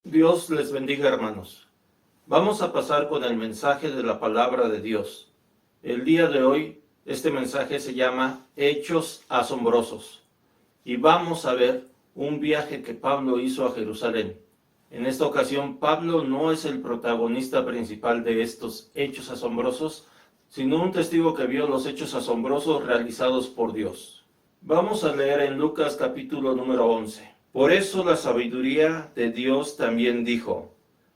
Dios les bendiga, hermanos. Vamos a pasar con el mensaje de la palabra de Dios. El día de hoy, este mensaje se llama Hechos Asombrosos. Y vamos a ver un viaje que Pablo hizo a Jerusalén. En esta ocasión, Pablo no es el protagonista principal de estos hechos asombrosos, sino un testigo que vio los hechos asombrosos realizados por Dios. Vamos a leer en Lucas capítulo número 11. Por eso la sabiduría de Dios también dijo: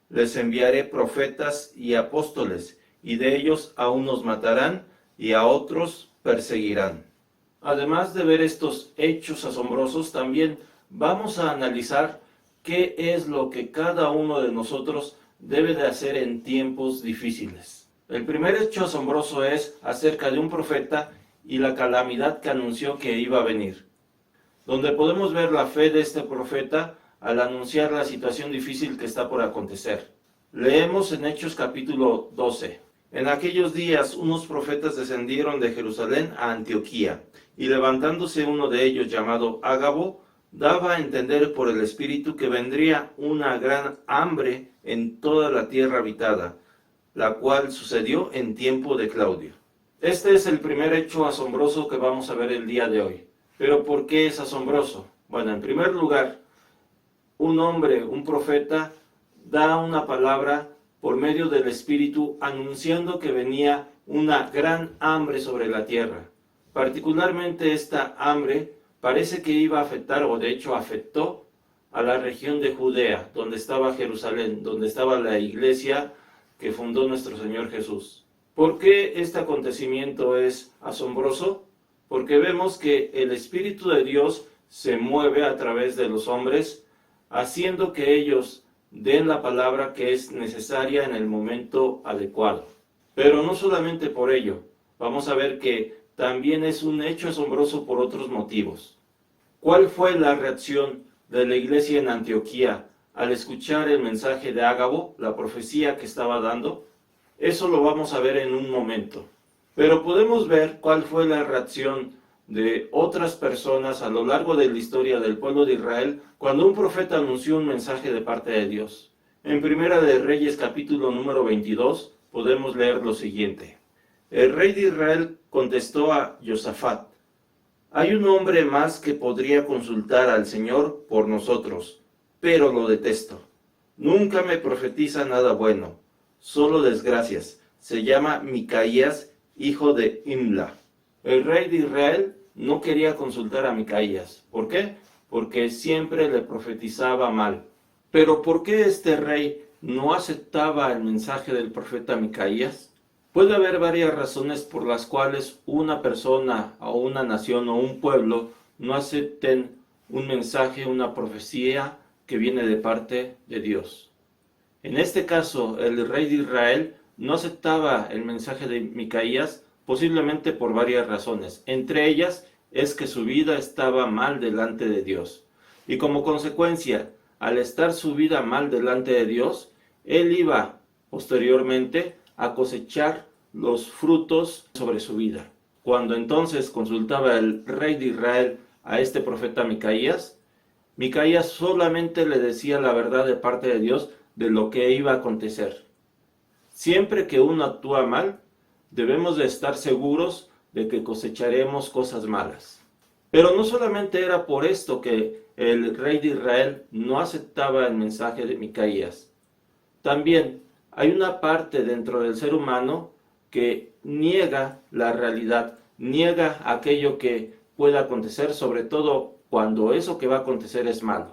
les enviaré profetas y apóstoles, y de ellos a unos matarán y a otros perseguirán. Además de ver estos hechos asombrosos, también vamos a analizar qué es lo que cada uno de nosotros debe de hacer en tiempos difíciles. El primer hecho asombroso es acerca de un profeta y la calamidad que anunció que iba a venir, donde podemos ver la fe de este profeta al anunciar la situación difícil que está por acontecer. Leemos en Hechos capítulo 12. En aquellos días unos profetas descendieron de Jerusalén a Antioquía, y levantándose uno de ellos llamado Ágabo, daba a entender por el Espíritu que vendría una gran hambre en toda la tierra habitada, la cual sucedió en tiempo de Claudio. Este es el primer hecho asombroso que vamos a ver el día de hoy. ¿Pero por qué es asombroso? Bueno, en primer lugar, un hombre, un profeta, da una palabra por medio del Espíritu anunciando que venía una gran hambre sobre la tierra. Particularmente esta hambre parece que iba a afectar, o de hecho afectó, a la región de Judea, donde estaba Jerusalén, donde estaba la iglesia que fundó nuestro Señor Jesús. ¿Por qué este acontecimiento es asombroso? Porque vemos que el Espíritu de Dios se mueve a través de los hombres, haciendo que ellos den la palabra que es necesaria en el momento adecuado. Pero no solamente por ello, vamos a ver que también es un hecho asombroso por otros motivos. ¿Cuál fue la reacción de la iglesia en Antioquía al escuchar el mensaje de Ágabo, la profecía que estaba dando? Eso lo vamos a ver en un momento. Pero podemos ver cuál fue la reacción de otras personas a lo largo de la historia del pueblo de Israel cuando un profeta anunció un mensaje de parte de Dios. En Primera de Reyes capítulo número 22 podemos leer lo siguiente. El rey de Israel contestó a Josafat: hay un hombre más que podría consultar al Señor por nosotros, pero lo detesto. Nunca me profetiza nada bueno, solo desgracias. Se llama Micaías, hijo de Imla. El rey de Israel no quería consultar a Micaías. ¿Por qué? Porque siempre le profetizaba mal. Pero ¿por qué este rey no aceptaba el mensaje del profeta Micaías? Puede haber varias razones por las cuales una persona o una nación o un pueblo no acepten un mensaje, una profecía que viene de parte de Dios. En este caso, el rey de Israel no aceptaba el mensaje de Micaías, posiblemente por varias razones. Entre ellas es que su vida estaba mal delante de Dios. Y como consecuencia, al estar su vida mal delante de Dios, él iba posteriormente a cosechar los frutos sobre su vida. Cuando entonces consultaba el rey de Israel a este profeta Micaías, Micaías solamente le decía la verdad de parte de Dios de lo que iba a acontecer. Siempre que uno actúa mal, debemos de estar seguros de que cosecharemos cosas malas. Pero no solamente era por esto que el rey de Israel no aceptaba el mensaje de Micaías. También hay una parte dentro del ser humano que niega la realidad, niega aquello que pueda acontecer, sobre todo cuando eso que va a acontecer es malo.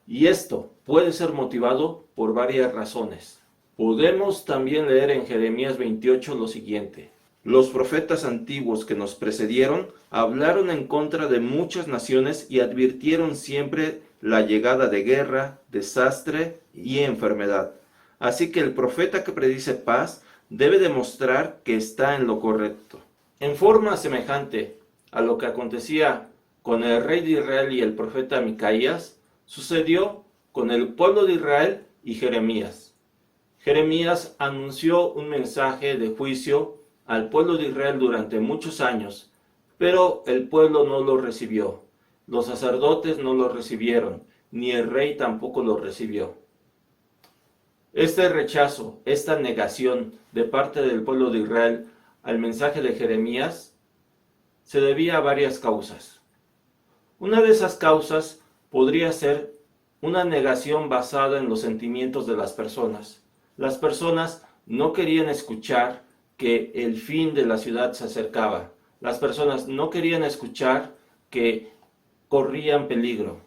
Y esto puede ser motivado por varias razones. Podemos también leer en Jeremías 28 lo siguiente. Los profetas antiguos que nos precedieron hablaron en contra de muchas naciones y advirtieron siempre la llegada de guerra, desastre y enfermedad. Así que el profeta que predice paz debe demostrar que está en lo correcto. En forma semejante a lo que acontecía con el rey de Israel y el profeta Micaías, sucedió con el pueblo de Israel y Jeremías. Jeremías anunció un mensaje de juicio al pueblo de Israel durante muchos años, pero el pueblo no lo recibió. Los sacerdotes no lo recibieron, ni el rey tampoco lo recibió. Este rechazo, esta negación de parte del pueblo de Israel al mensaje de Jeremías se debía a varias causas. Una de esas causas podría ser una negación basada en los sentimientos de las personas. Las personas no querían escuchar que el fin de la ciudad se acercaba. Las personas no querían escuchar que corrían peligro.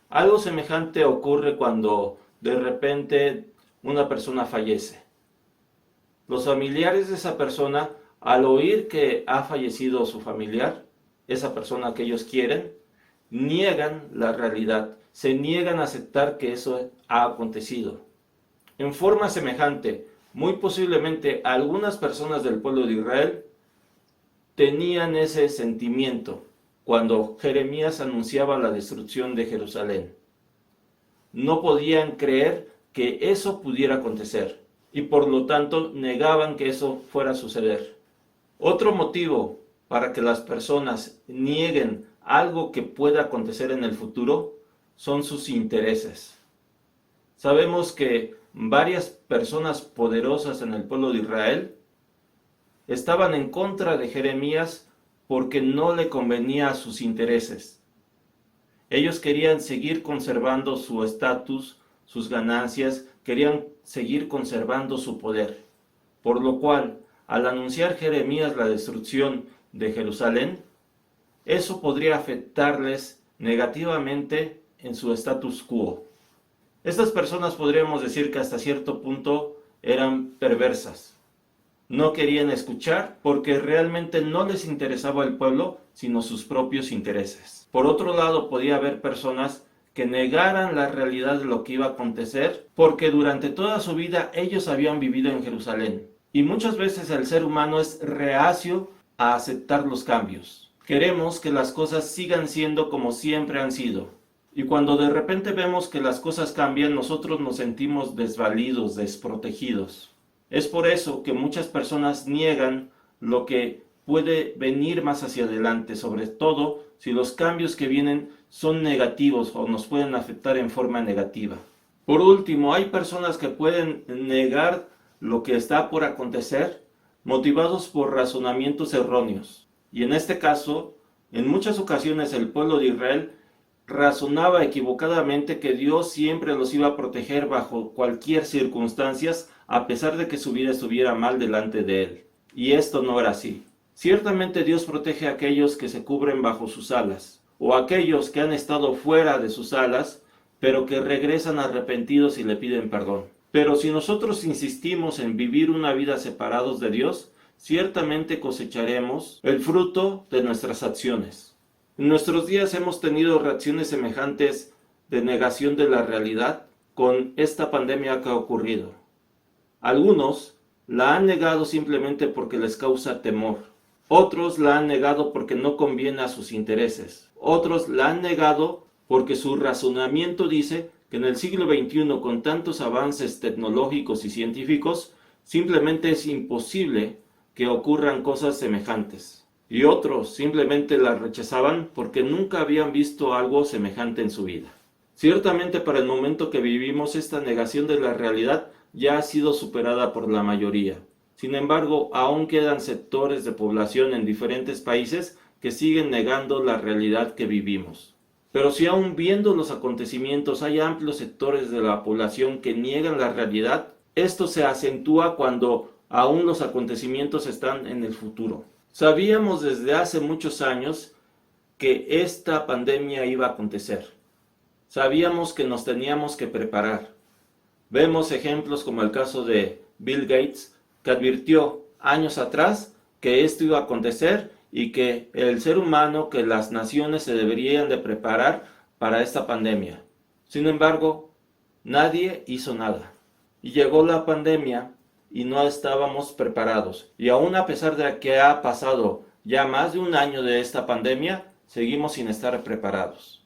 Algo semejante ocurre cuando de repente una persona fallece. Los familiares de esa persona, al oír que ha fallecido su familiar, esa persona que ellos quieren, niegan la realidad, se niegan a aceptar que eso ha acontecido. En forma semejante, muy posiblemente algunas personas del pueblo de Israel tenían ese sentimiento cuando Jeremías anunciaba la destrucción de Jerusalén. No podían creer que eso pudiera acontecer y por lo tanto negaban que eso fuera a suceder. Otro motivo para que las personas nieguen algo que pueda acontecer en el futuro son sus intereses. Sabemos que varias personas poderosas en el pueblo de Israel estaban en contra de Jeremías porque no le convenía a sus intereses. Ellos querían seguir conservando su estatus, sus ganancias, querían seguir conservando su poder. Por lo cual, al anunciar Jeremías la destrucción de Jerusalén, eso podría afectarles negativamente en su status quo. Estas personas podríamos decir que hasta cierto punto eran perversas. No querían escuchar porque realmente no les interesaba el pueblo, sino sus propios intereses. Por otro lado, podía haber personas que negaran la realidad de lo que iba a acontecer porque durante toda su vida ellos habían vivido en Jerusalén. Y muchas veces el ser humano es reacio a aceptar los cambios. Queremos que las cosas sigan siendo como siempre han sido. Y cuando de repente vemos que las cosas cambian, nosotros nos sentimos desvalidos, desprotegidos. Es por eso que muchas personas niegan lo que puede venir más hacia adelante, sobre todo si los cambios que vienen son negativos o nos pueden afectar en forma negativa. Por último, hay personas que pueden negar lo que está por acontecer motivados por razonamientos erróneos. Y en este caso, en muchas ocasiones el pueblo de Israel razonaba equivocadamente que Dios siempre los iba a proteger bajo cualquier circunstancia, a pesar de que su vida estuviera mal delante de él. Y esto no era así. Ciertamente Dios protege a aquellos que se cubren bajo sus alas, o a aquellos que han estado fuera de sus alas, pero que regresan arrepentidos y le piden perdón. Pero si nosotros insistimos en vivir una vida separados de Dios, ciertamente cosecharemos el fruto de nuestras acciones. En nuestros días hemos tenido reacciones semejantes de negación de la realidad con esta pandemia que ha ocurrido. Algunos la han negado simplemente porque les causa temor. Otros la han negado porque no conviene a sus intereses. Otros la han negado porque su razonamiento dice que en el siglo XXI, con tantos avances tecnológicos y científicos, simplemente es imposible que ocurran cosas semejantes. Y otros simplemente la rechazaban porque nunca habían visto algo semejante en su vida. Ciertamente para el momento que vivimos, esta negación de la realidad ya ha sido superada por la mayoría. Sin embargo, aún quedan sectores de población en diferentes países que siguen negando la realidad que vivimos. Pero si aún viendo los acontecimientos hay amplios sectores de la población que niegan la realidad, esto se acentúa cuando aún los acontecimientos están en el futuro. Sabíamos desde hace muchos años que esta pandemia iba a acontecer. Sabíamos que nos teníamos que preparar. Vemos ejemplos como el caso de Bill Gates, que advirtió años atrás que esto iba a acontecer y que el ser humano, que las naciones se deberían de preparar para esta pandemia. Sin embargo, nadie hizo nada. Y llegó la pandemia y no estábamos preparados. Y aún a pesar de que ha pasado ya más de un año de esta pandemia, seguimos sin estar preparados.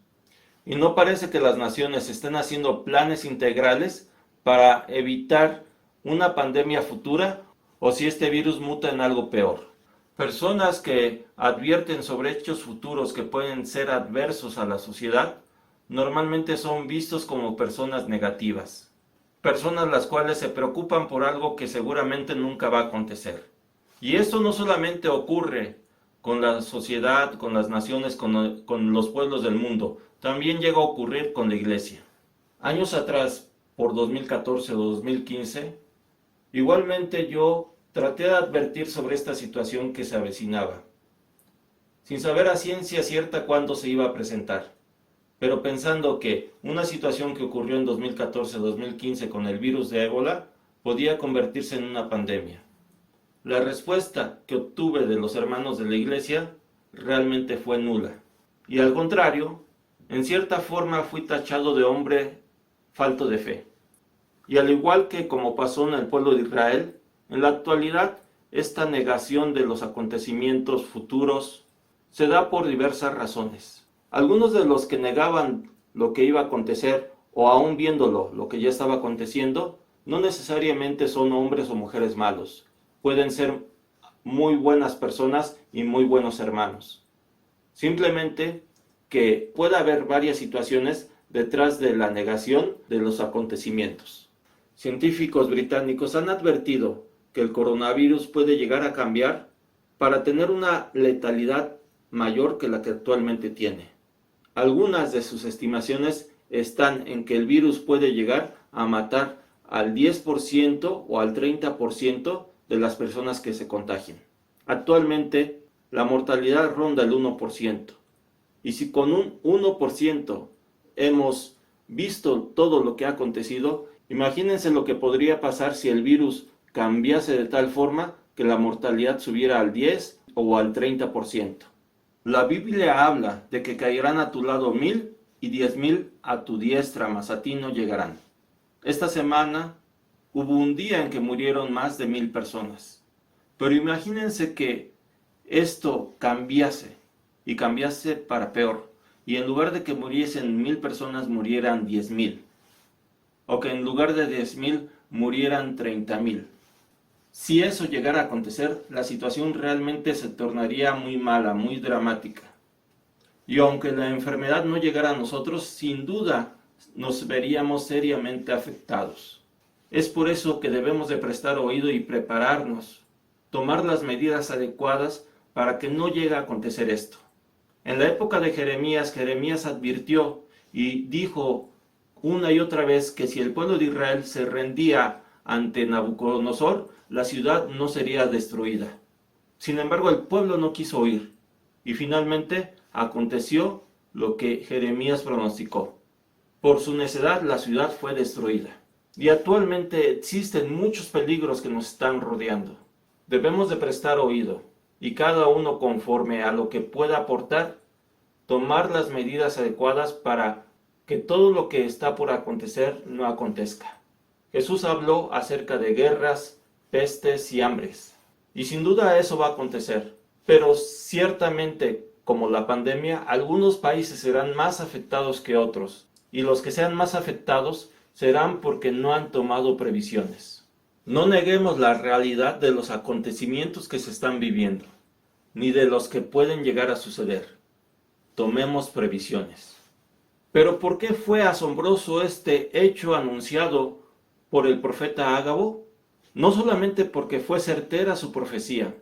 Y no parece que las naciones estén haciendo planes integrales para evitar una pandemia futura o si este virus muta en algo peor. Personas que advierten sobre hechos futuros que pueden ser adversos a la sociedad, normalmente son vistos como personas negativas. personas las cuales se preocupan por algo que seguramente nunca va a acontecer. Y esto no solamente ocurre con la sociedad, con las naciones, con los pueblos del mundo, también llega a ocurrir con la iglesia. Años atrás, por 2014 o 2015, igualmente yo traté de advertir sobre esta situación que se avecinaba, sin saber a ciencia cierta cuándo se iba a presentar, pero pensando que una situación que ocurrió en 2014-2015 con el virus de ébola podía convertirse en una pandemia. La respuesta que obtuve de los hermanos de la iglesia realmente fue nula. Y al contrario, en cierta forma fui tachado de hombre falto de fe. Y al igual que como pasó en el pueblo de Israel, en la actualidad esta negación de los acontecimientos futuros se da por diversas razones. Algunos de los que negaban lo que iba a acontecer o aún viéndolo, lo que ya estaba aconteciendo, no necesariamente son hombres o mujeres malos. Pueden ser muy buenas personas y muy buenos hermanos. Simplemente que pueda haber varias situaciones detrás de la negación de los acontecimientos. Científicos británicos han advertido que el coronavirus puede llegar a cambiar para tener una letalidad mayor que la que actualmente tiene. Algunas de sus estimaciones están en que el virus puede llegar a matar al 10% o al 30% de las personas que se contagien. Actualmente la mortalidad ronda el 1%. Y si con un 1% hemos visto todo lo que ha acontecido, imagínense lo que podría pasar si el virus cambiase de tal forma que la mortalidad subiera al 10 o al 30%. La Biblia habla de que caerán a tu lado 1000 y 10,000 a tu diestra, mas a ti no llegarán. Esta semana hubo un día en que murieron más de 1000 personas. Pero imagínense que esto cambiase y cambiase para peor. Y en lugar de que muriesen 1000 personas, murieran 10,000. O que en lugar de 10,000 murieran 30,000. Si eso llegara a acontecer, la situación realmente se tornaría muy mala, muy dramática. Y aunque la enfermedad no llegara a nosotros, sin duda nos veríamos seriamente afectados. Es por eso que debemos de prestar oído y prepararnos, tomar las medidas adecuadas para que no llegue a acontecer esto. En la época de Jeremías, Jeremías advirtió y dijo una y otra vez que si el pueblo de Israel se rendía ante Nabucodonosor, la ciudad no sería destruida. Sin embargo, el pueblo no quiso oír, y finalmente aconteció lo que Jeremías pronosticó. Por su necedad, la ciudad fue destruida. Y actualmente existen muchos peligros que nos están rodeando. Debemos de prestar oído, y cada uno conforme a lo que pueda aportar, tomar las medidas adecuadas para que todo lo que está por acontecer no acontezca. Jesús habló acerca de guerras, pestes y hambres. Y sin duda eso va a acontecer. Pero ciertamente, como la pandemia, algunos países serán más afectados que otros. Y los que sean más afectados serán porque no han tomado previsiones. No neguemos la realidad de los acontecimientos que se están viviendo, ni de los que pueden llegar a suceder. Tomemos previsiones. Pero ¿por qué fue asombroso este hecho anunciado por el profeta Ágabo? No solamente porque fue certera su profecía,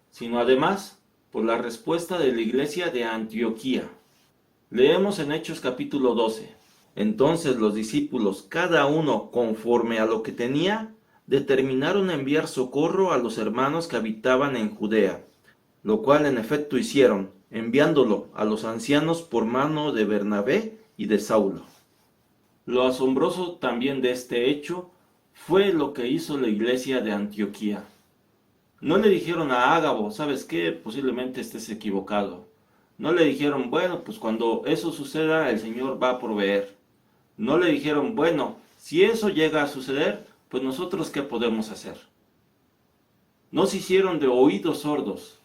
sino además por la respuesta de la iglesia de Antioquía. Leemos en Hechos capítulo 12. Entonces los discípulos, cada uno conforme a lo que tenía, determinaron enviar socorro a los hermanos que habitaban en Judea, lo cual en efecto hicieron, enviándolo a los ancianos por mano de Bernabé y de Saulo. Lo asombroso también de este hecho fue lo que hizo la iglesia de Antioquía. No le dijeron a Ágabo, ¿sabes qué? Posiblemente estés equivocado. No le dijeron, bueno, pues cuando eso suceda el Señor va a proveer. No le dijeron, bueno, si eso llega a suceder, pues nosotros ¿qué podemos hacer? No se hicieron de oídos sordos,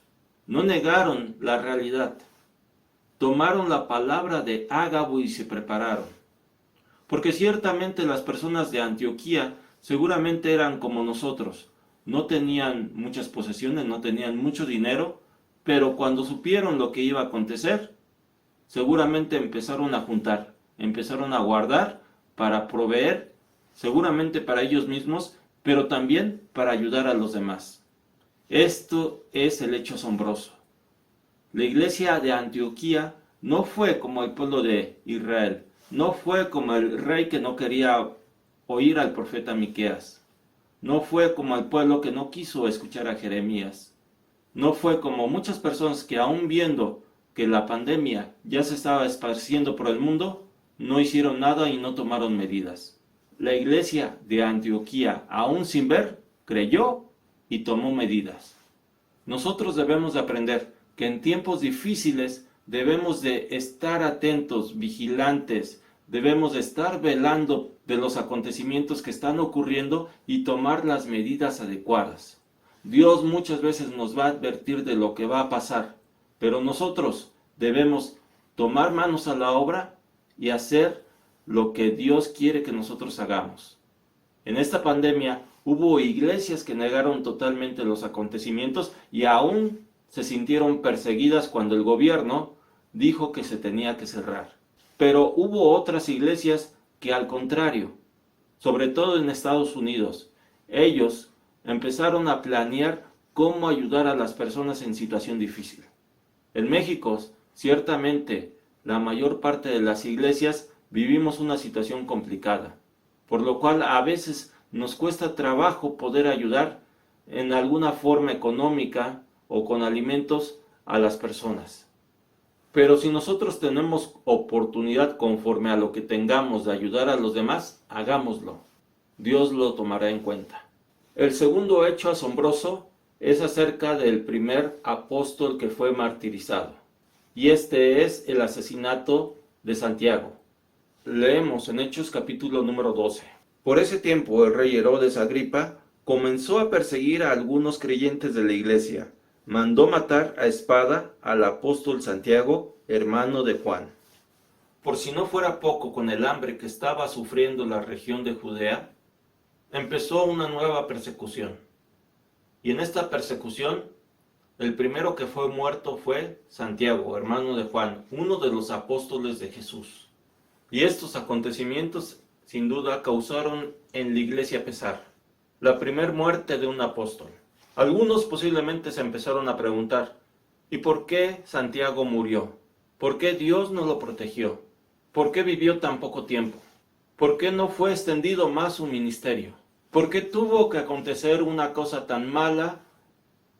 no negaron la realidad. Tomaron la palabra de Ágabo y se prepararon. Porque ciertamente las personas de Antioquía seguramente eran como nosotros. No tenían muchas posesiones, no tenían mucho dinero, pero cuando supieron lo que iba a acontecer, seguramente empezaron a juntar, empezaron a guardar para proveer seguramente para ellos mismos, pero también para ayudar a los demás. Esto es el hecho asombroso. La iglesia de Antioquía no fue como el pueblo de Israel, no fue como el rey que no quería oír al profeta Miqueas, no fue como el pueblo que no quiso escuchar a Jeremías, no fue como muchas personas que aún viendo que la pandemia ya se estaba esparciendo por el mundo, no hicieron nada y no tomaron medidas. La iglesia de Antioquía, aún sin ver, creyó y tomó medidas. Nosotros debemos de aprender que en tiempos difíciles debemos de estar atentos, vigilantes, debemos de estar velando de los acontecimientos que están ocurriendo y tomar las medidas adecuadas. Dios muchas veces nos va a advertir de lo que va a pasar, pero nosotros debemos tomar manos a la obra y hacer lo que Dios quiere que nosotros hagamos. En esta pandemia hubo iglesias que negaron totalmente los acontecimientos y aún se sintieron perseguidas cuando el gobierno dijo que se tenía que cerrar. Pero hubo otras iglesias que al contrario, sobre todo en Estados Unidos, ellos empezaron a planear cómo ayudar a las personas en situación difícil. En México, ciertamente, la mayor parte de las iglesias vivimos una situación complicada, por lo cual a veces nos cuesta trabajo poder ayudar en alguna forma económica o con alimentos a las personas. Pero si nosotros tenemos oportunidad conforme a lo que tengamos de ayudar a los demás, hagámoslo. Dios lo tomará en cuenta. El segundo hecho asombroso es acerca del primer apóstol que fue martirizado. Y este es el asesinato de Santiago. Leemos en Hechos capítulo número 12. Por ese tiempo el rey Herodes Agripa comenzó a perseguir a algunos creyentes de la iglesia. Mandó matar a espada al apóstol Santiago, hermano de Juan. Por si no fuera poco con el hambre que estaba sufriendo la región de Judea, empezó una nueva persecución. Y en esta persecución, el primero que fue muerto fue Santiago, hermano de Juan, uno de los apóstoles de Jesús. Y estos acontecimientos, sin duda, causaron en la iglesia pesar. La primer muerte de un apóstol. Algunos posiblemente se empezaron a preguntar, ¿y por qué Santiago murió? ¿Por qué Dios no lo protegió? ¿Por qué vivió tan poco tiempo? ¿Por qué no fue extendido más su ministerio? ¿Por qué tuvo que acontecer una cosa tan mala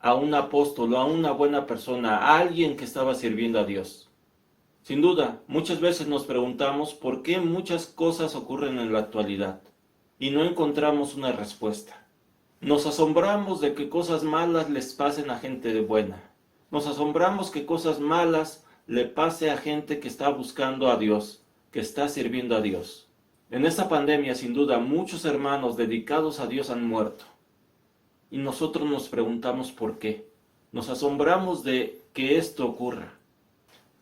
a un apóstol, a una buena persona, a alguien que estaba sirviendo a Dios? Sin duda, muchas veces nos preguntamos por qué muchas cosas ocurren en la actualidad y no encontramos una respuesta. Nos asombramos de que cosas malas les pasen a gente buena. Nos asombramos que cosas malas le pase a gente que está buscando a Dios, que está sirviendo a Dios. En esta pandemia, sin duda, muchos hermanos dedicados a Dios han muerto. Y nosotros nos preguntamos por qué. Nos asombramos de que esto ocurra.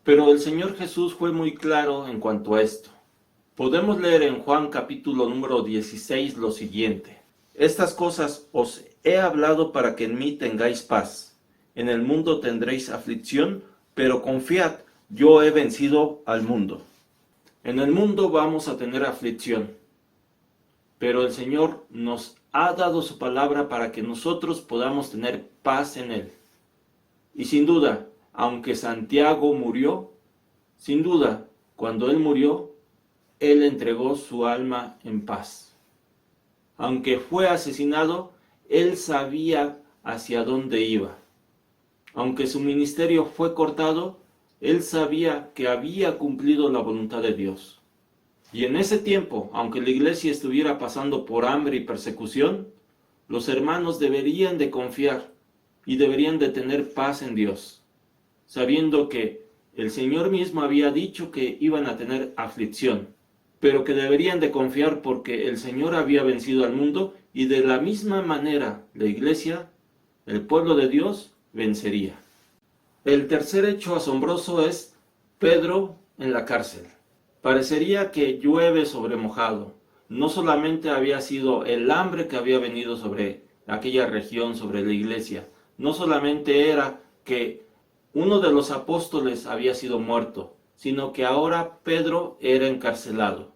Pero el Señor Jesús fue muy claro en cuanto a esto. Podemos leer en Juan capítulo número 16 lo siguiente. Estas cosas os he hablado para que en mí tengáis paz. En el mundo tendréis aflicción, pero confiad, yo he vencido al mundo. En el mundo vamos a tener aflicción, pero el Señor nos ha dado su palabra para que nosotros podamos tener paz en Él. Y sin duda, aunque Santiago murió, sin duda, cuando Él murió, Él entregó su alma en paz. Aunque fue asesinado, Él sabía hacia dónde iba. Aunque su ministerio fue cortado, Él sabía que había cumplido la voluntad de Dios. Y en ese tiempo, aunque la iglesia estuviera pasando por hambre y persecución, los hermanos deberían de confiar y deberían de tener paz en Dios, sabiendo que el Señor mismo había dicho que iban a tener aflicción, pero que deberían de confiar porque el Señor había vencido al mundo y de la misma manera la iglesia, el pueblo de Dios, vencería. El tercer hecho asombroso es Pedro en la cárcel. Parecería que llueve sobre mojado. No solamente había sido el hambre que había venido sobre aquella región, sobre la iglesia. No solamente era que uno de los apóstoles había sido muerto, sino que ahora Pedro era encarcelado.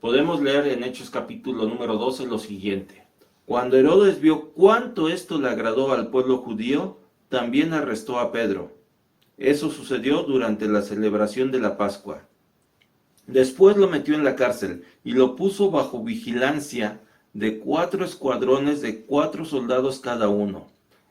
Podemos leer en Hechos capítulo número 12 lo siguiente. Cuando Herodes vio cuánto esto le agradó al pueblo judío, también arrestó a Pedro. Eso sucedió durante la celebración de la Pascua. Después lo metió en la cárcel y lo puso bajo vigilancia de 4 escuadrones de 4 soldados cada uno.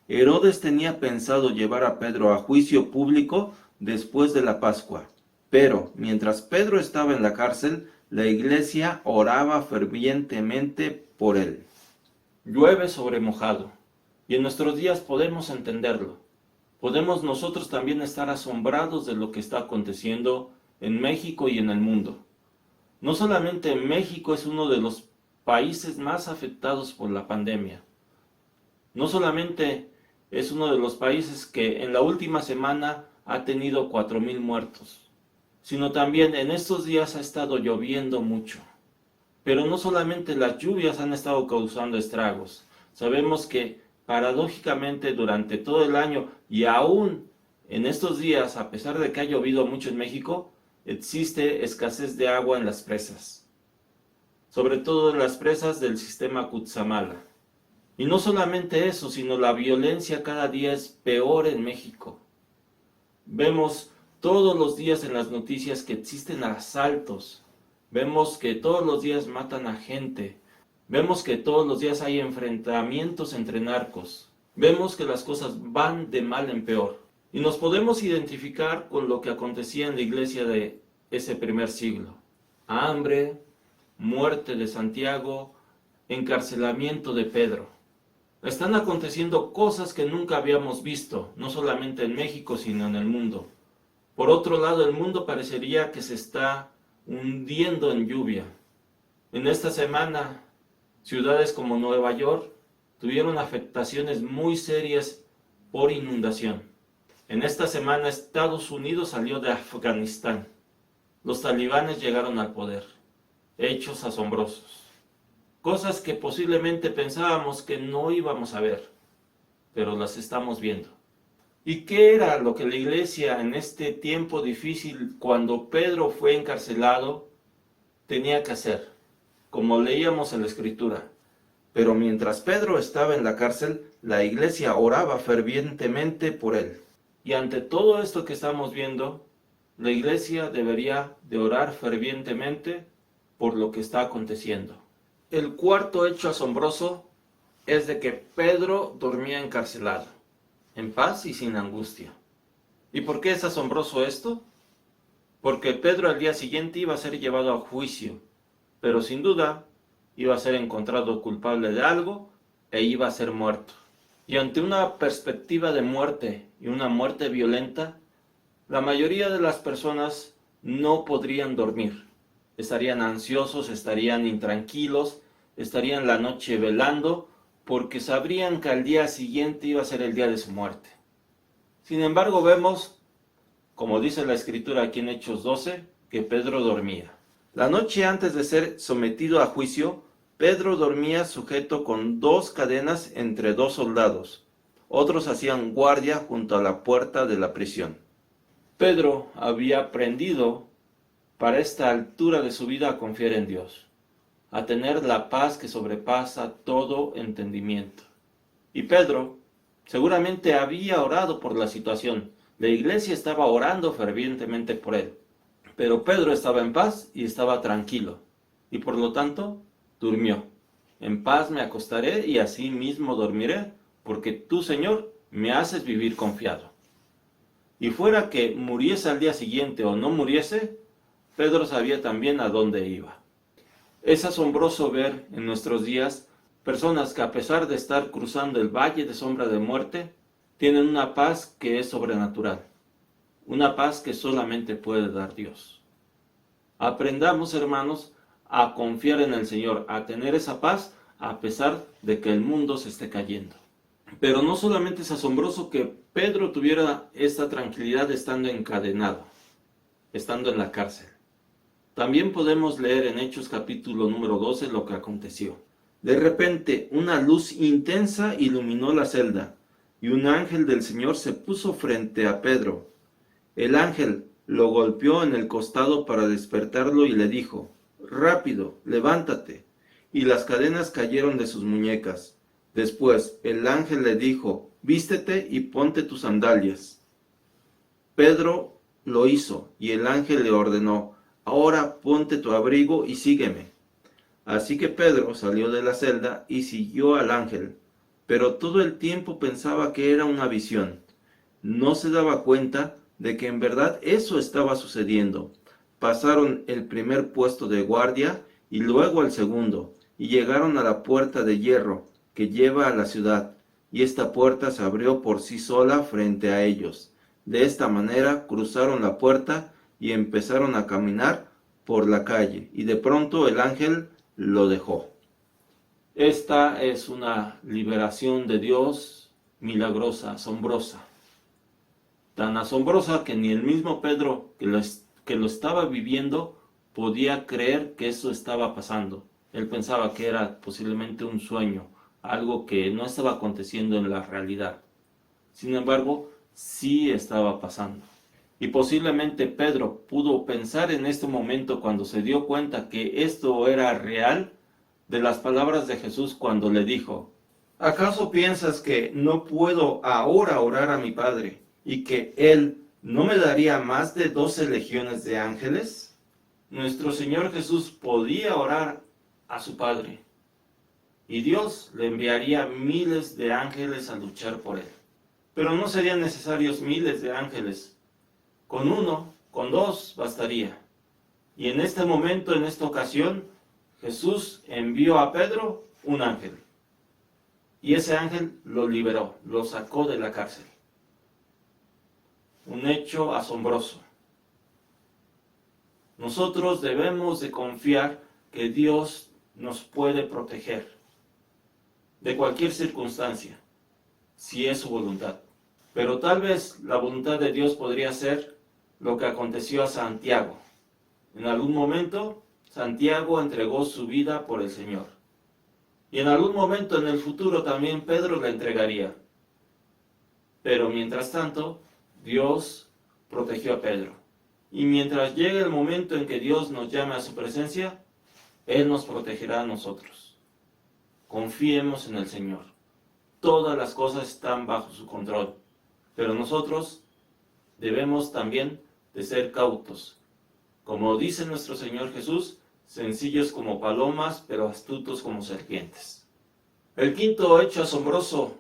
Herodes tenía pensado llevar a Pedro a juicio público después de la Pascua. Pero mientras Pedro estaba en la cárcel, la iglesia oraba fervientemente por él. Llueve sobre mojado, y en nuestros días podemos entenderlo. Podemos nosotros también estar asombrados de lo que está aconteciendo en México y en el mundo. No solamente México es uno de los países más afectados por la pandemia. No solamente es uno de los países que en la última semana ha tenido 4,000 muertos, sino también en estos días ha estado lloviendo mucho. Pero no solamente las lluvias han estado causando estragos. Sabemos que paradójicamente durante todo el año y aún en estos días, a pesar de que ha llovido mucho en México, existe escasez de agua en las presas. Sobre todo en las presas del sistema Cutzamala. Y no solamente eso, sino la violencia cada día es peor en México. Vemos todos los días en las noticias que existen asaltos. Vemos que todos los días matan a gente. Vemos que todos los días hay enfrentamientos entre narcos. Vemos que las cosas van de mal en peor. Y nos podemos identificar con lo que acontecía en la iglesia de ese primer siglo. Hambre, muerte de Santiago, encarcelamiento de Pedro. Están aconteciendo cosas que nunca habíamos visto, no solamente en México, sino en el mundo. Por otro lado, el mundo parecería que se está hundiendo en lluvia. En esta semana, ciudades como Nueva York tuvieron afectaciones muy serias por inundación. En esta semana, Estados Unidos salió de Afganistán. Los talibanes llegaron al poder. Hechos asombrosos. Cosas que posiblemente pensábamos que no íbamos a ver, pero las estamos viendo. ¿Y qué era lo que la iglesia en este tiempo difícil, cuando Pedro fue encarcelado, tenía que hacer? Como leíamos en la Escritura. Pero mientras Pedro estaba en la cárcel, la iglesia oraba fervientemente por él. Y ante todo esto que estamos viendo, la iglesia debería de orar fervientemente por lo que está aconteciendo. El cuarto hecho asombroso es de que Pedro dormía encarcelado, en paz y sin angustia. ¿Y por qué es asombroso esto? Porque Pedro al día siguiente iba a ser llevado a juicio, pero sin duda iba a ser encontrado culpable de algo e iba a ser muerto. Y ante una perspectiva de muerte y una muerte violenta, la mayoría de las personas no podrían dormir. Estarían ansiosos, estarían intranquilos, estarían la noche velando, porque sabrían que al día siguiente iba a ser el día de su muerte. Sin embargo, vemos, como dice la Escritura aquí en Hechos 12, que Pedro dormía. La noche antes de ser sometido a juicio, Pedro dormía sujeto con 2 cadenas entre 2 soldados. Otros hacían guardia junto a la puerta de la prisión. Pedro había aprendido para esta altura de su vida a confiar en Dios, a tener la paz que sobrepasa todo entendimiento. Y Pedro seguramente había orado por la situación. La iglesia estaba orando fervientemente por él. Pero Pedro estaba en paz y estaba tranquilo. Y por lo tanto, durmió. En paz me acostaré y así mismo dormiré, porque tú, Señor, me haces vivir confiado. Y fuera que muriese al día siguiente o no muriese, Pedro sabía también a dónde iba. Es asombroso ver en nuestros días personas que, a pesar de estar cruzando el valle de sombra de muerte, tienen una paz que es sobrenatural, una paz que solamente puede dar Dios. Aprendamos, hermanos, a confiar en el Señor, a tener esa paz a pesar de que el mundo se esté cayendo. Pero no solamente es asombroso que Pedro tuviera esta tranquilidad estando encadenado, estando en la cárcel. También podemos leer en Hechos capítulo número 12 lo que aconteció. De repente, una luz intensa iluminó la celda, y un ángel del Señor se puso frente a Pedro. El ángel lo golpeó en el costado para despertarlo y le dijo: rápido, levántate. Y las cadenas cayeron de sus muñecas. Después el ángel le dijo, vístete y ponte tus sandalias. Pedro lo hizo, y el ángel le ordenó, ahora ponte tu abrigo y sígueme. Así que Pedro salió de la celda y siguió al ángel, pero todo el tiempo pensaba que era una visión. No se daba cuenta de que en verdad eso estaba sucediendo. Pasaron el primer puesto de guardia y luego el segundo, y llegaron a la puerta de hierro que lleva a la ciudad, y esta puerta se abrió por sí sola frente a ellos. De esta manera cruzaron la puerta y empezaron a caminar por la calle, y de pronto el ángel lo dejó. Esta es una liberación de Dios milagrosa, asombrosa. Tan asombrosa que ni el mismo Pedro, que lo estaba viviendo, podía creer que eso estaba pasando. Él pensaba que era posiblemente un sueño, algo que no estaba aconteciendo en la realidad. Sin embargo, sí estaba pasando. Y posiblemente Pedro pudo pensar en este momento, cuando se dio cuenta que esto era real, de las palabras de Jesús cuando le dijo, ¿acaso piensas que no puedo ahora orar a mi Padre y que Él no me daría más de 12 legiones de ángeles? Nuestro Señor Jesús podía orar a su Padre, y Dios le enviaría miles de ángeles a luchar por Él. Pero no serían necesarios miles de ángeles. Con uno, con dos, bastaría. Y en este momento, en esta ocasión, Jesús envió a Pedro un ángel. Y ese ángel lo liberó, lo sacó de la cárcel. Un hecho asombroso. Nosotros debemos de confiar que Dios nos puede proteger de cualquier circunstancia, si es su voluntad. Pero tal vez la voluntad de Dios podría ser lo que aconteció a Santiago. En algún momento, Santiago entregó su vida por el Señor. Y en algún momento en el futuro también Pedro la entregaría. Pero mientras tanto, Dios protegió a Pedro. Y mientras llegue el momento en que Dios nos llame a su presencia, Él nos protegerá a nosotros. Confiemos en el Señor. Todas las cosas están bajo su control. Pero nosotros debemos también de ser cautos. Como dice nuestro Señor Jesús, sencillos como palomas, pero astutos como serpientes. El quinto hecho asombroso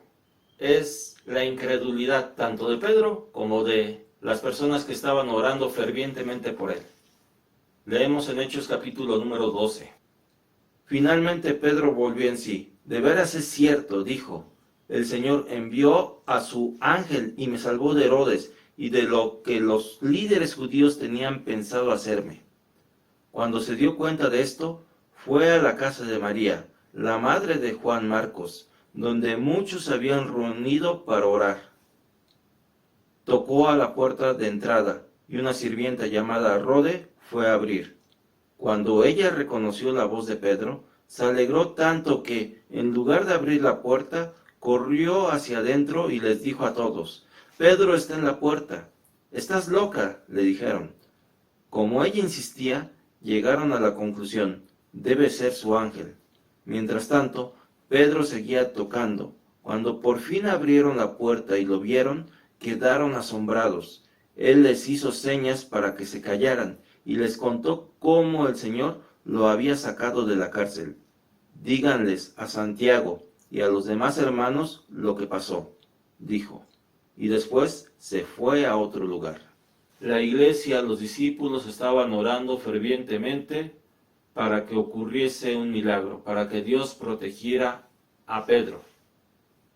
es la incredulidad tanto de Pedro como de las personas que estaban orando fervientemente por él. Leemos en Hechos capítulo número 12. Finalmente Pedro volvió en sí. De veras es cierto, dijo, el Señor envió a su ángel y me salvó de Herodes y de lo que los líderes judíos tenían pensado hacerme. Cuando se dio cuenta de esto, fue a la casa de María, la madre de Juan Marcos, donde muchos se habían reunido para orar. Tocó a la puerta de entrada y una sirvienta llamada Rode fue a abrir. Cuando ella reconoció la voz de Pedro, se alegró tanto que, en lugar de abrir la puerta, corrió hacia adentro y les dijo a todos, «Pedro está en la puerta». «¿Estás loca?», le dijeron. Como ella insistía, llegaron a la conclusión, debe ser su ángel. Mientras tanto, Pedro seguía tocando. Cuando por fin abrieron la puerta y lo vieron, quedaron asombrados. Él les hizo señas para que se callaran y les contó cómo el Señor lo había sacado de la cárcel. «Díganles a Santiago y a los demás hermanos lo que pasó», dijo, y después se fue a otro lugar. La iglesia, los discípulos estaban orando fervientemente para que ocurriese un milagro, para que Dios protegiera a Pedro.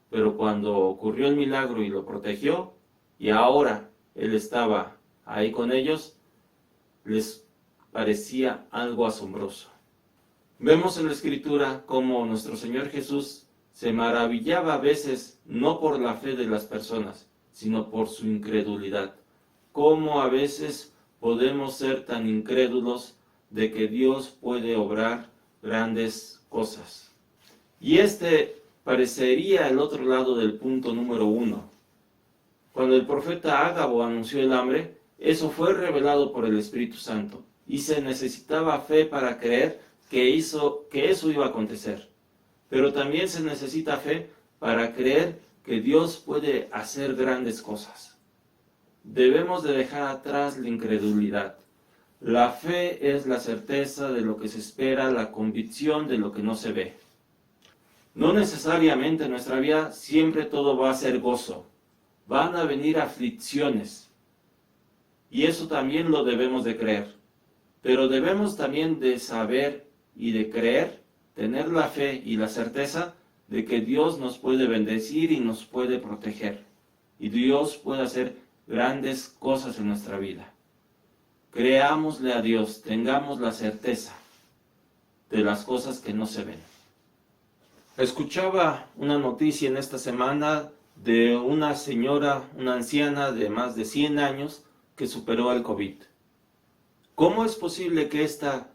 Pero cuando ocurrió el milagro y lo protegió, y ahora él estaba ahí con ellos, les parecía algo asombroso. Vemos en la Escritura cómo nuestro Señor Jesús se maravillaba a veces no por la fe de las personas, sino por su incredulidad. Cómo a veces podemos ser tan incrédulos de que Dios puede obrar grandes cosas. Y este parecería el otro lado del punto número 1. Cuando el profeta Ágabo anunció el hambre, eso fue revelado por el Espíritu Santo. y se necesitaba fe para creer que eso iba a acontecer. Pero también se necesita fe para creer que Dios puede hacer grandes cosas. Debemos de dejar atrás la incredulidad. La fe es la certeza de lo que se espera, la convicción de lo que no se ve. No necesariamente en nuestra vida siempre todo va a ser gozo. Van a venir aflicciones. Y eso también lo debemos de creer. Pero debemos también de saber y de creer, tener la fe y la certeza de que Dios nos puede bendecir y nos puede proteger. Y Dios puede hacer grandes cosas en nuestra vida. Creámosle a Dios, tengamos la certeza de las cosas que no se ven. Escuchaba una noticia en esta semana de una señora, una anciana de más de 100 años que superó el COVID. ¿Cómo es posible que esta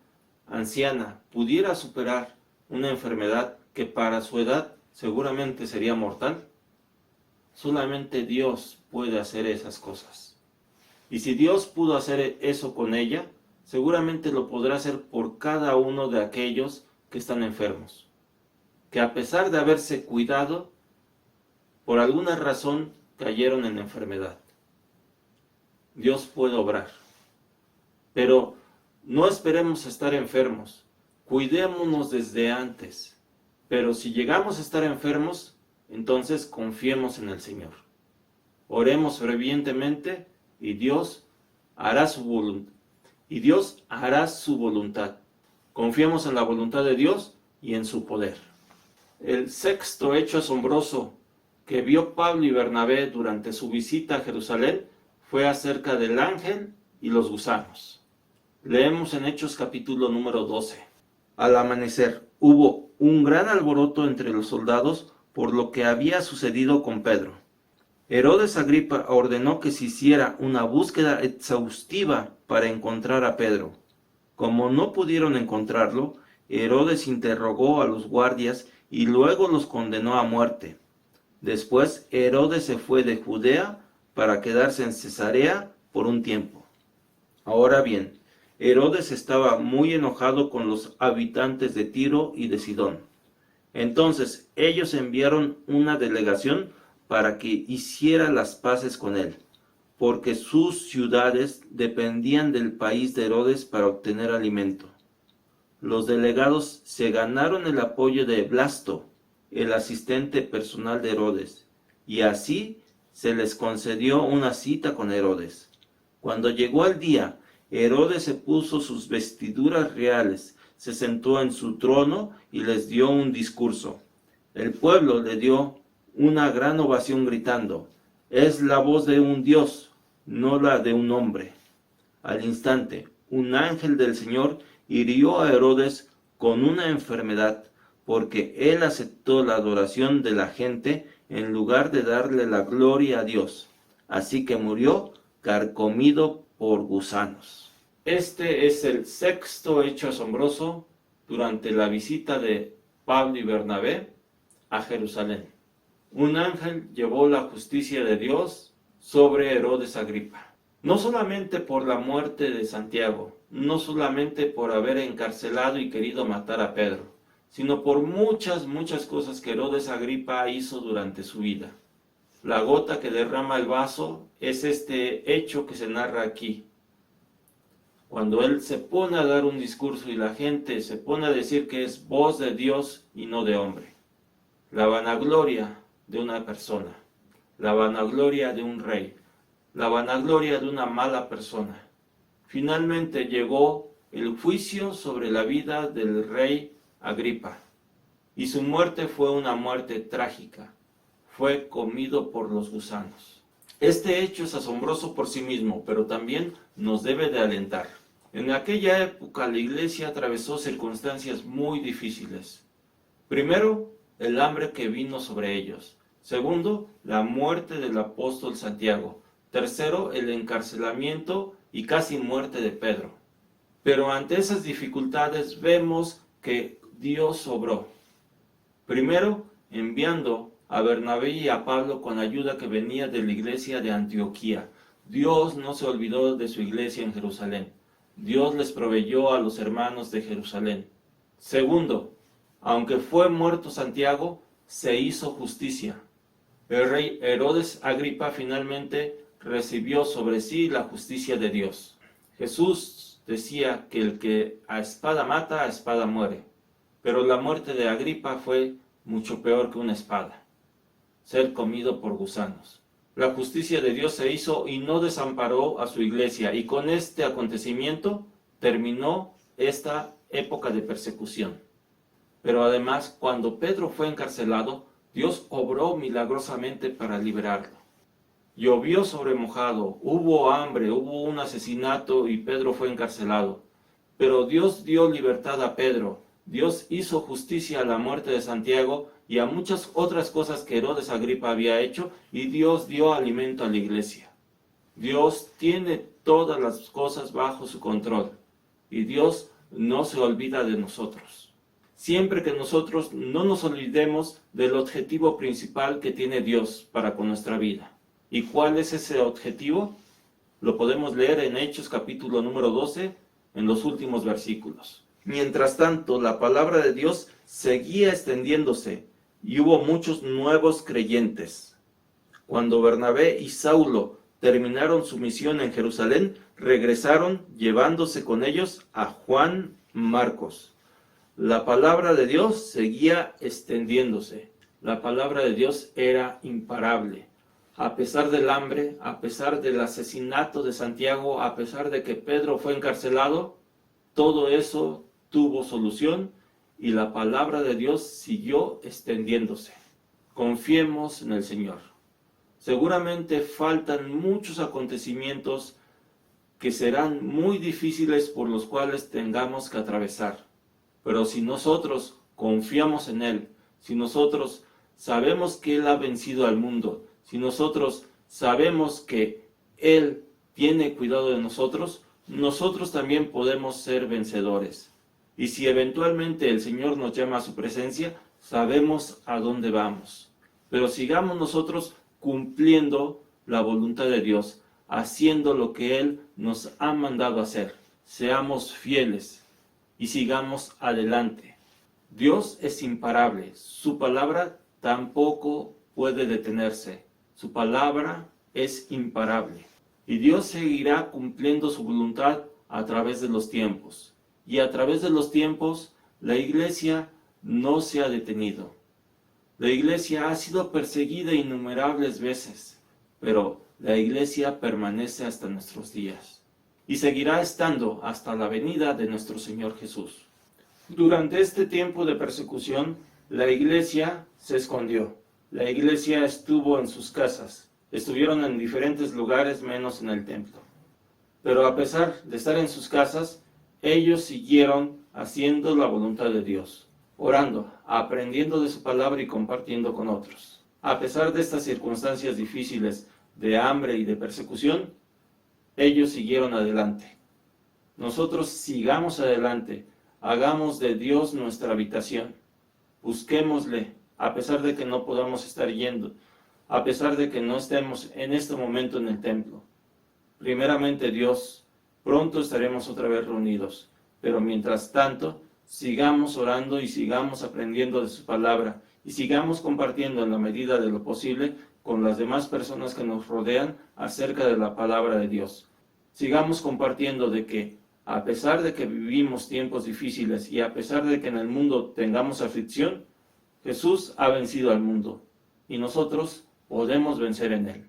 anciana pudiera superar una enfermedad que para su edad seguramente sería mortal? Solamente Dios puede hacer esas cosas. Y si Dios pudo hacer eso con ella, seguramente lo podrá hacer por cada uno de aquellos que están enfermos, que a pesar de haberse cuidado, por alguna razón cayeron en enfermedad. Dios puede obrar. Pero no esperemos estar enfermos, cuidémonos desde antes. Pero si llegamos a estar enfermos, entonces confiemos en el Señor. Oremos fervientemente y Dios hará su voluntad. Confiemos en la voluntad de Dios y en su poder. El sexto hecho asombroso que vio Pablo y Bernabé durante su visita a Jerusalén fue acerca del ángel y los gusanos. Leemos en Hechos capítulo número 12. Al amanecer hubo un gran alboroto entre los soldados por lo que había sucedido con Pedro. Herodes Agripa ordenó que se hiciera una búsqueda exhaustiva para encontrar a Pedro. Como no pudieron encontrarlo, Herodes interrogó a los guardias y luego los condenó a muerte. Después Herodes se fue de Judea para quedarse en Cesarea por un tiempo. Ahora bien, Herodes estaba muy enojado con los habitantes de Tiro y de Sidón. Entonces ellos enviaron una delegación para que hiciera las paces con él, porque sus ciudades dependían del país de Herodes para obtener alimento. Los delegados se ganaron el apoyo de Blasto, el asistente personal de Herodes, y así se les concedió una cita con Herodes. Cuando llegó el día, Herodes se puso sus vestiduras reales, se sentó en su trono y les dio un discurso. El pueblo le dio una gran ovación gritando: «Es la voz de un Dios, no la de un hombre». Al instante, un ángel del Señor hirió a Herodes con una enfermedad, porque él aceptó la adoración de la gente en lugar de darle la gloria a Dios. Así que murió carcomido por gusanos. Este es el sexto hecho asombroso durante la visita de Pablo y Bernabé a Jerusalén. Un ángel llevó la justicia de Dios sobre Herodes Agripa. No solamente por la muerte de Santiago, no solamente por haber encarcelado y querido matar a Pedro, sino por muchas cosas que Herodes Agripa hizo durante su vida. La gota que derrama el vaso es este hecho que se narra aquí. Cuando él se pone a dar un discurso y la gente se pone a decir que es voz de Dios y no de hombre. La vanagloria de una persona, la vanagloria de un rey, la vanagloria de una mala persona. Finalmente llegó el juicio sobre la vida del rey Agripa, y su muerte fue una muerte trágica. Fue comido por los gusanos. Este hecho es asombroso por sí mismo, pero también nos debe de alentar. En aquella época la iglesia atravesó circunstancias muy difíciles. Primero, el hambre que vino sobre ellos. Segundo, la muerte del apóstol Santiago. Tercero, el encarcelamiento y casi muerte de Pedro. Pero ante esas dificultades vemos que Dios obró. Primero, enviando a Bernabé y a Pablo con ayuda que venía de la iglesia de Antioquía. Dios no se olvidó de su iglesia en Jerusalén. Dios les proveyó a los hermanos de Jerusalén. Segundo, aunque fue muerto Santiago, se hizo justicia. El rey Herodes Agripa finalmente recibió sobre sí la justicia de Dios. Jesús decía que el que a espada mata, a espada muere. Pero la muerte de Agripa fue mucho peor que una espada: ser comido por gusanos. La justicia de Dios se hizo y no desamparó a su iglesia, y con este acontecimiento terminó esta época de persecución. Pero además, cuando Pedro fue encarcelado, Dios obró milagrosamente para liberarlo. Llovió sobre mojado, hubo hambre, hubo un asesinato y Pedro fue encarcelado. Pero Dios dio libertad a Pedro. Dios hizo justicia a la muerte de Santiago y a muchas otras cosas que Herodes Agripa había hecho, y Dios dio alimento a la iglesia. Dios tiene todas las cosas bajo su control y Dios no se olvida de nosotros. Siempre que nosotros no nos olvidemos del objetivo principal que tiene Dios para con nuestra vida. ¿Y cuál es ese objetivo? Lo podemos leer en Hechos capítulo número 12, en los últimos versículos. Mientras tanto, la palabra de Dios seguía extendiéndose y hubo muchos nuevos creyentes. Cuando Bernabé y Saulo terminaron su misión en Jerusalén, regresaron llevándose con ellos a Juan Marcos. La palabra de Dios seguía extendiéndose. La palabra de Dios era imparable. A pesar del hambre, a pesar del asesinato de Santiago, a pesar de que Pedro fue encarcelado, todo eso tuvo solución y la palabra de Dios siguió extendiéndose. Confiemos en el Señor. Seguramente faltan muchos acontecimientos que serán muy difíciles por los cuales tengamos que atravesar. Pero si nosotros confiamos en Él, si nosotros sabemos que Él ha vencido al mundo, si nosotros sabemos que Él tiene cuidado de nosotros, nosotros también podemos ser vencedores. Y si eventualmente el Señor nos llama a su presencia, sabemos a dónde vamos. Pero sigamos nosotros cumpliendo la voluntad de Dios, haciendo lo que Él nos ha mandado hacer. Seamos fieles y sigamos adelante. Dios es imparable, su palabra tampoco puede detenerse. Su palabra es imparable. Y Dios seguirá cumpliendo su voluntad a través de los tiempos. Y a través de los tiempos, la iglesia no se ha detenido. La iglesia ha sido perseguida innumerables veces, pero la iglesia permanece hasta nuestros días. Y seguirá estando hasta la venida de nuestro Señor Jesús. Durante este tiempo de persecución, la iglesia se escondió. La iglesia estuvo en sus casas. Estuvieron en diferentes lugares menos en el templo. Pero a pesar de estar en sus casas, ellos siguieron haciendo la voluntad de Dios, orando, aprendiendo de su palabra y compartiendo con otros. A pesar de estas circunstancias difíciles de hambre y de persecución, ellos siguieron adelante. Nosotros sigamos adelante, hagamos de Dios nuestra habitación, busquémosle, a pesar de que no podamos estar yendo, a pesar de que no estemos en este momento en el templo. Primeramente Dios, pronto estaremos otra vez reunidos, pero mientras tanto, sigamos orando y sigamos aprendiendo de su palabra y sigamos compartiendo en la medida de lo posible con las demás personas que nos rodean acerca de la palabra de Dios. Sigamos compartiendo de que, a pesar de que vivimos tiempos difíciles y a pesar de que en el mundo tengamos aflicción, Jesús ha vencido al mundo y nosotros podemos vencer en él.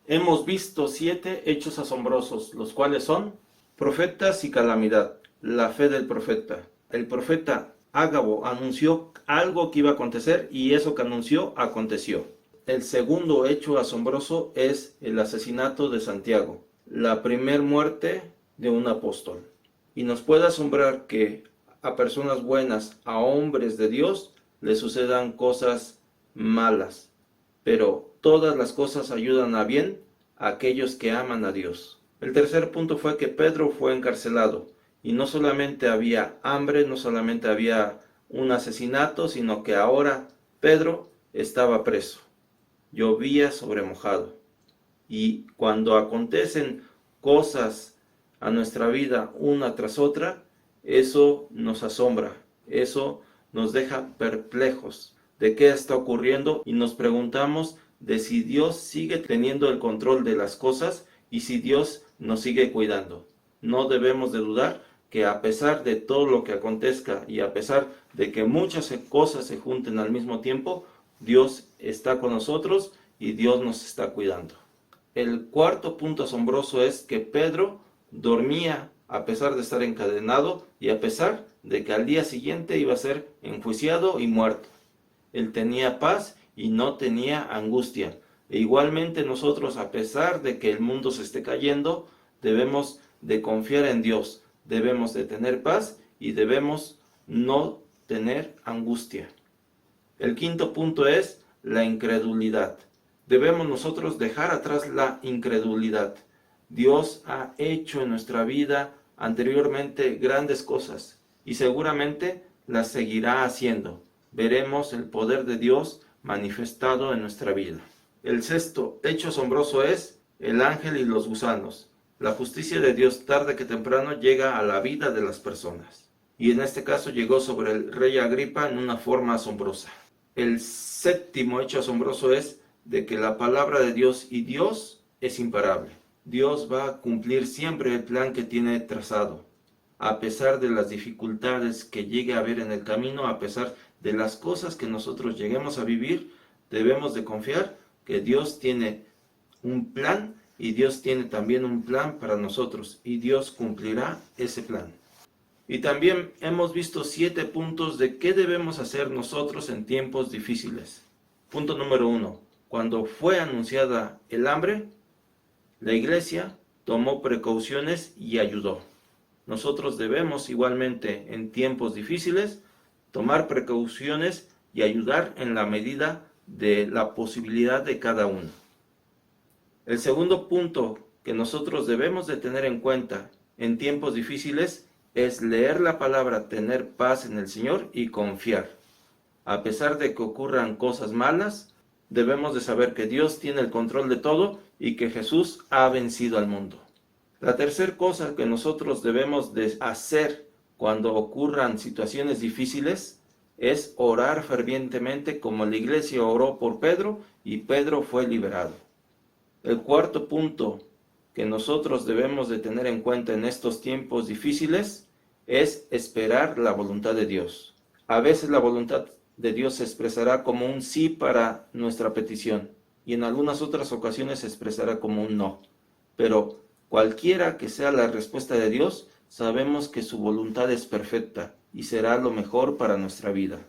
Hemos visto 7 hechos asombrosos, los cuales son: profetas y calamidad, la fe del profeta. El profeta Ágabo anunció algo que iba a acontecer y eso que anunció aconteció. El segundo hecho asombroso es el asesinato de Santiago, la primer muerte de un apóstol. Y nos puede asombrar que a personas buenas, a hombres de Dios, les sucedan cosas malas. Pero todas las cosas ayudan a bien a aquellos que aman a Dios. El tercer punto fue que Pedro fue encarcelado. Y no solamente había hambre, no solamente había un asesinato, sino que ahora Pedro estaba preso. Llovía sobre mojado. Y cuando acontecen cosas a nuestra vida una tras otra, eso nos asombra, eso nos deja perplejos de qué está ocurriendo y nos preguntamos de si Dios sigue teniendo el control de las cosas y si Dios nos sigue cuidando. No debemos de dudar que a pesar de todo lo que acontezca y a pesar de que muchas cosas se junten al mismo tiempo, Dios está con nosotros y Dios nos está cuidando. El cuarto punto asombroso es que Pedro dormía a pesar de estar encadenado y a pesar de que al día siguiente iba a ser enjuiciado y muerto. Él tenía paz y no tenía angustia. E igualmente nosotros, a pesar de que el mundo se esté cayendo, debemos de confiar en Dios, debemos de tener paz y debemos no tener angustia. El quinto punto es la incredulidad. Debemos nosotros dejar atrás la incredulidad. Dios ha hecho en nuestra vida anteriormente grandes cosas y seguramente las seguirá haciendo. Veremos el poder de Dios manifestado en nuestra vida. El sexto hecho asombroso es el ángel y los gusanos. La justicia de Dios tarde que temprano llega a la vida de las personas. Y en este caso llegó sobre el rey Agripa en una forma asombrosa. El séptimo hecho asombroso es de que la palabra de Dios y Dios es imparable. Dios va a cumplir siempre el plan que tiene trazado. A pesar de las dificultades que llegue a haber en el camino, a pesar de las cosas que nosotros lleguemos a vivir, debemos de confiar que Dios tiene un plan y Dios tiene también un plan para nosotros y Dios cumplirá ese plan. Y también hemos visto 7 puntos de qué debemos hacer nosotros en tiempos difíciles. Punto número 1. Cuando fue anunciada el hambre, la iglesia tomó precauciones y ayudó. Nosotros debemos igualmente en tiempos difíciles tomar precauciones y ayudar en la medida de la posibilidad de cada uno. El segundo punto que nosotros debemos de tener en cuenta en tiempos difíciles es leer la palabra, tener paz en el Señor y confiar. A pesar de que ocurran cosas malas, debemos de saber que Dios tiene el control de todo y que Jesús ha vencido al mundo. La tercera cosa que nosotros debemos de hacer cuando ocurran situaciones difíciles es orar fervientemente como la iglesia oró por Pedro y Pedro fue liberado. El cuarto punto que nosotros debemos de tener en cuenta en estos tiempos difíciles es esperar la voluntad de Dios. A veces la voluntad de Dios se expresará como un sí para nuestra petición y en algunas otras ocasiones se expresará como un no. Pero cualquiera que sea la respuesta de Dios, sabemos que su voluntad es perfecta y será lo mejor para nuestra vida.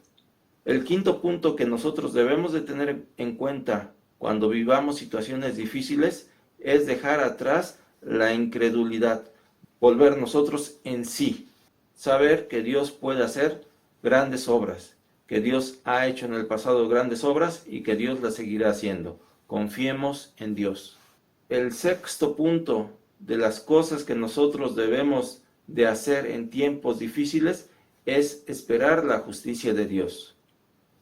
El quinto punto que nosotros debemos de tener en cuenta cuando vivamos situaciones difíciles es dejar atrás la incredulidad, volver nosotros en sí, saber que Dios puede hacer grandes obras, que Dios ha hecho en el pasado grandes obras y que Dios las seguirá haciendo. Confiemos en Dios. El sexto punto de las cosas que nosotros debemos de hacer en tiempos difíciles es esperar la justicia de Dios.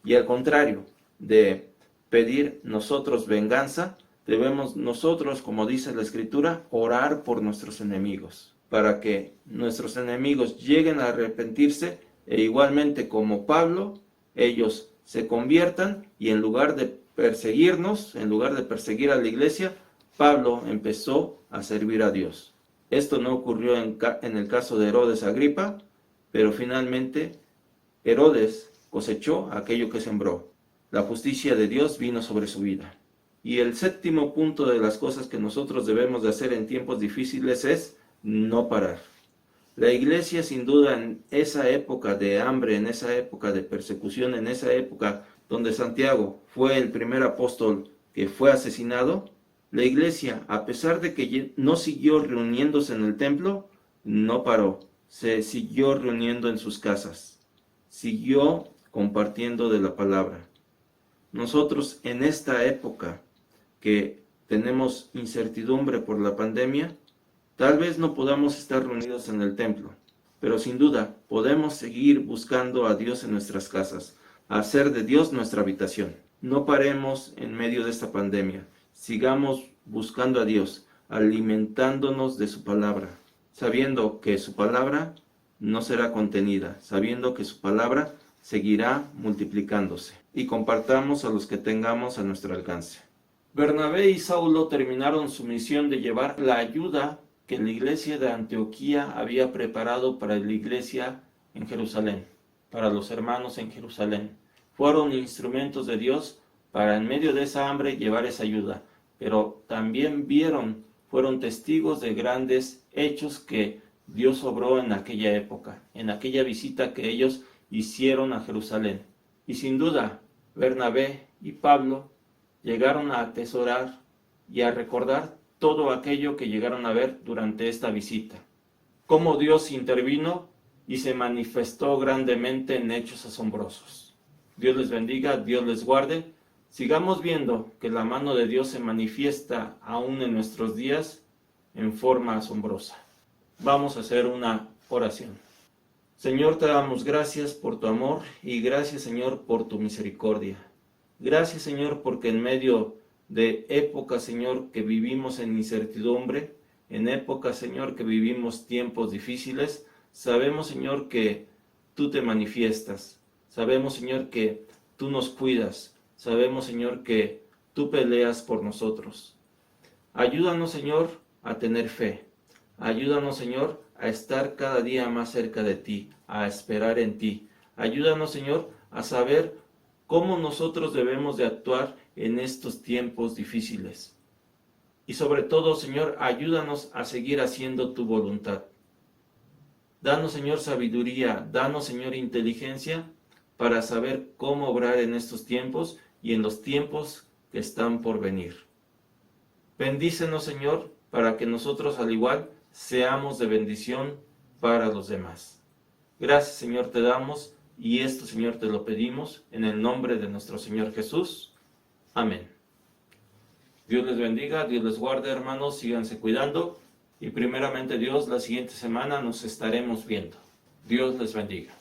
Y al contrario de pedir nosotros venganza, debemos nosotros, como dice la Escritura, orar por nuestros enemigos, para que nuestros enemigos lleguen a arrepentirse e igualmente como Pablo, ellos se conviertan y en lugar de perseguirnos, en lugar de perseguir a la iglesia, Pablo empezó a servir a Dios. Esto no ocurrió en el caso de Herodes Agripa, pero finalmente Herodes cosechó aquello que sembró. La justicia de Dios vino sobre su vida. Y el séptimo punto de las cosas que nosotros debemos de hacer en tiempos difíciles es no parar. La iglesia, sin duda, en esa época de hambre, en esa época de persecución, en esa época donde Santiago fue el primer apóstol que fue asesinado, la iglesia, a pesar de que no siguió reuniéndose en el templo, no paró, se siguió reuniendo en sus casas, siguió compartiendo de la palabra. Nosotros en esta época que tenemos incertidumbre por la pandemia, tal vez no podamos estar reunidos en el templo, pero sin duda podemos seguir buscando a Dios en nuestras casas, hacer de Dios nuestra habitación. No paremos en medio de esta pandemia, sigamos buscando a Dios, alimentándonos de su palabra. sabiendo que su palabra no será contenida, sabiendo que su palabra seguirá multiplicándose. Y compartamos a los que tengamos a nuestro alcance. Bernabé y Saulo terminaron su misión de llevar la ayuda que la iglesia de Antioquía había preparado para la iglesia en Jerusalén, para los hermanos en Jerusalén. Fueron instrumentos de Dios para en medio de esa hambre llevar esa ayuda, pero también fueron testigos de grandes hechos que Dios obró en aquella época, en aquella visita que ellos hicieron a Jerusalén. Y sin duda, Bernabé y Pablo llegaron a atesorar y a recordar todo aquello que llegaron a ver durante esta visita. Cómo Dios intervino y se manifestó grandemente en hechos asombrosos. Dios les bendiga, Dios les guarde. Sigamos viendo que la mano de Dios se manifiesta aún en nuestros días en forma asombrosa. Vamos a hacer una oración. Señor, te damos gracias por tu amor y gracias, Señor, por tu misericordia. Gracias, Señor, porque en medio de épocas, Señor, que vivimos en incertidumbre, en épocas, Señor, que vivimos tiempos difíciles, sabemos, Señor, que tú te manifiestas. Sabemos, Señor, que tú nos cuidas. Sabemos, Señor, que tú peleas por nosotros. Ayúdanos, Señor, a tener fe. Ayúdanos, Señor, a estar cada día más cerca de ti, a esperar en ti. Ayúdanos, Señor, a saber cómo nosotros debemos de actuar en estos tiempos difíciles. Y sobre todo, Señor, ayúdanos a seguir haciendo tu voluntad. Danos, Señor, sabiduría, danos, Señor, inteligencia para saber cómo obrar en estos tiempos y en los tiempos que están por venir. Bendícenos, Señor, para que nosotros al igual seamos de bendición para los demás. Gracias, Señor, te damos y esto, Señor, te lo pedimos en el nombre de nuestro Señor Jesús. Amén. Dios les bendiga, Dios les guarde, hermanos, síganse cuidando y primeramente Dios, la siguiente semana nos estaremos viendo. Dios les bendiga.